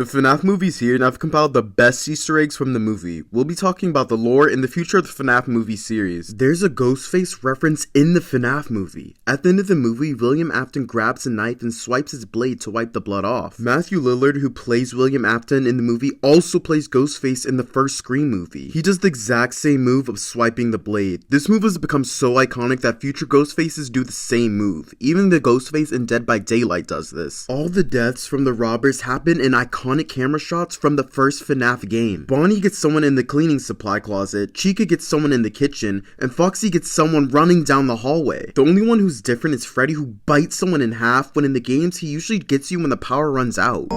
The FNAF movie's here, and I've compiled the best Easter eggs from the movie. We'll be talking about the lore and the future of the FNAF movie series. There's a Ghostface reference in the FNAF movie. At the end of the movie, William Afton grabs a knife and swipes his blade to wipe the blood off. Matthew Lillard, who plays William Afton in the movie, also plays Ghostface in the first Scream movie. He does the exact same move of swiping the blade. This move has become so iconic that future Ghostfaces do the same move. Even the Ghostface in Dead by Daylight does this. All the deaths from the robbers happen in iconic camera shots from the first FNAF game. Bonnie gets someone in the cleaning supply closet, Chica gets someone in the kitchen, and Foxy gets someone running down the hallway. The only one who's different is Freddy, who bites someone in half, when in the games he usually gets you when the power runs out.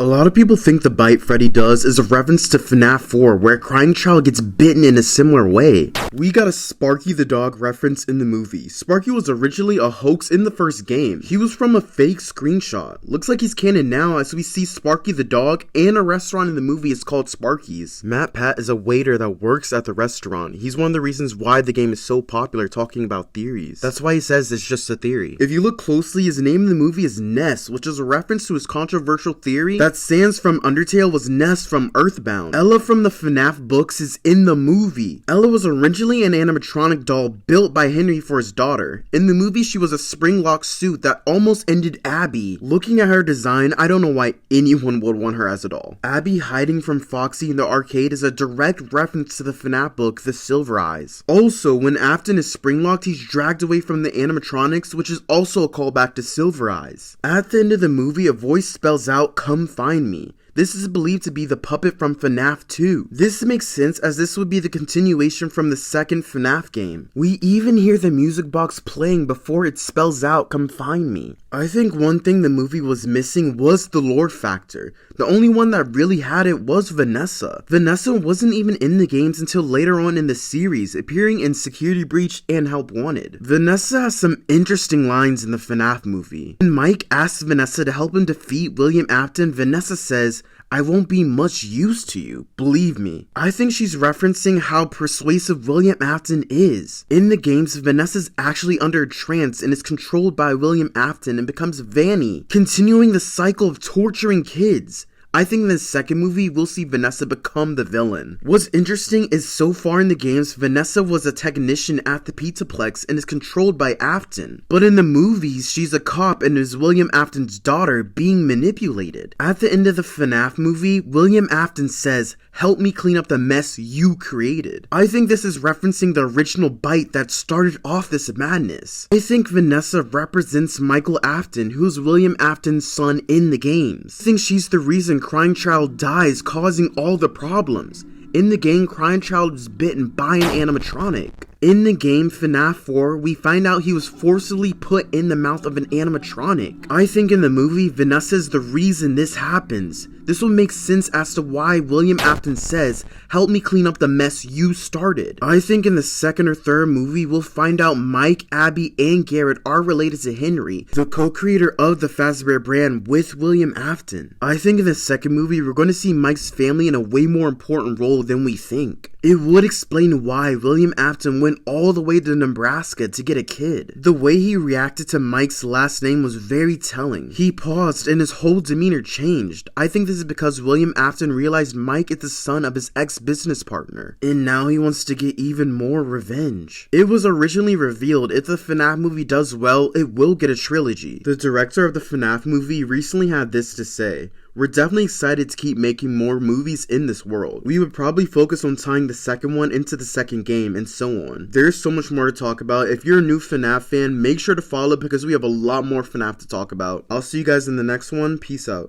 A lot of people think the bite Freddy does is a reference to FNAF 4, where a crying child gets bitten in a similar way. We got a Sparky the dog reference in the movie. Sparky was originally a hoax in the first game. He was from a fake screenshot. Looks like he's canon now, as we see Sparky the dog, and a restaurant in the movie is called Sparky's. Matt Pat is a waiter that works at the restaurant. He's one of the reasons why the game is so popular, talking about theories. That's why he says it's just a theory. If you look closely, his name in the movie is Ness, which is a reference to his controversial theory that Sans from Undertale was Ness from Earthbound. Ella from the FNAF books is in the movie. Ella was originally an animatronic doll built by Henry for his daughter. In the movie, she was a spring-locked suit that almost ended Abby. Looking at her design, I don't know why anyone would want her as a doll. Abby hiding from Foxy in the arcade is a direct reference to the FNAF book, The Silver Eyes. Also, when Afton is spring-locked, he's dragged away from the animatronics, which is also a callback to Silver Eyes. At the end of the movie, a voice spells out, "Come find me." This is believed to be the puppet from FNAF 2. This makes sense, as this would be the continuation from the second FNAF game. We even hear the music box playing before it spells out, "Come find me." I think one thing the movie was missing was the lore factor. The only one that really had it was Vanessa. Vanessa wasn't even in the games until later on in the series, appearing in Security Breach and Help Wanted. Vanessa has some interesting lines in the FNAF movie. When Mike asks Vanessa to help him defeat William Afton, Vanessa says, "I won't be much use to you, believe me." I think she's referencing how persuasive William Afton is. In the games, Vanessa's actually under a trance and is controlled by William Afton and becomes Vanny, continuing the cycle of torturing kids. I think in the second movie, we'll see Vanessa become the villain. What's interesting is so far in the games, Vanessa was a technician at the Pizzaplex and is controlled by Afton. But in the movies, she's a cop and is William Afton's daughter being manipulated. At the end of the FNAF movie, William Afton says, "Help me clean up the mess you created." I think this is referencing the original bite that started off this madness. I think Vanessa represents Michael Afton, who's William Afton's son in the games. I think she's the reason Crying Child dies, causing all the problems. In the game, Crying Child was bitten by an animatronic. In the game FNAF 4, we find out he was forcibly put in the mouth of an animatronic. I think in the movie, Vanessa is the reason this happens. This will make sense as to why William Afton says, "Help me clean up the mess you started." I think in the second or third movie, we'll find out Mike, Abby, and Garrett are related to Henry, the co-creator of the Fazbear brand with William Afton. I think in the second movie, we're going to see Mike's family in a way more important role than we think. It would explain why William Afton went all the way to Nebraska to get a kid. The way he reacted to Mike's last name was very telling. He paused and his whole demeanor changed. I think this is because William Afton realized Mike is the son of his ex-business partner, and now he wants to get even more revenge. It was originally revealed if the FNAF movie does well, it will get a trilogy. The director of the FNAF movie recently had this to say: "We're definitely excited to keep making more movies in this world. We would probably focus on tying the second one into the second game, and so on." There's so much more to talk about. If you're a new FNAF fan, make sure to follow because we have a lot more FNAF to talk about. I'll see you guys in the next one. Peace out.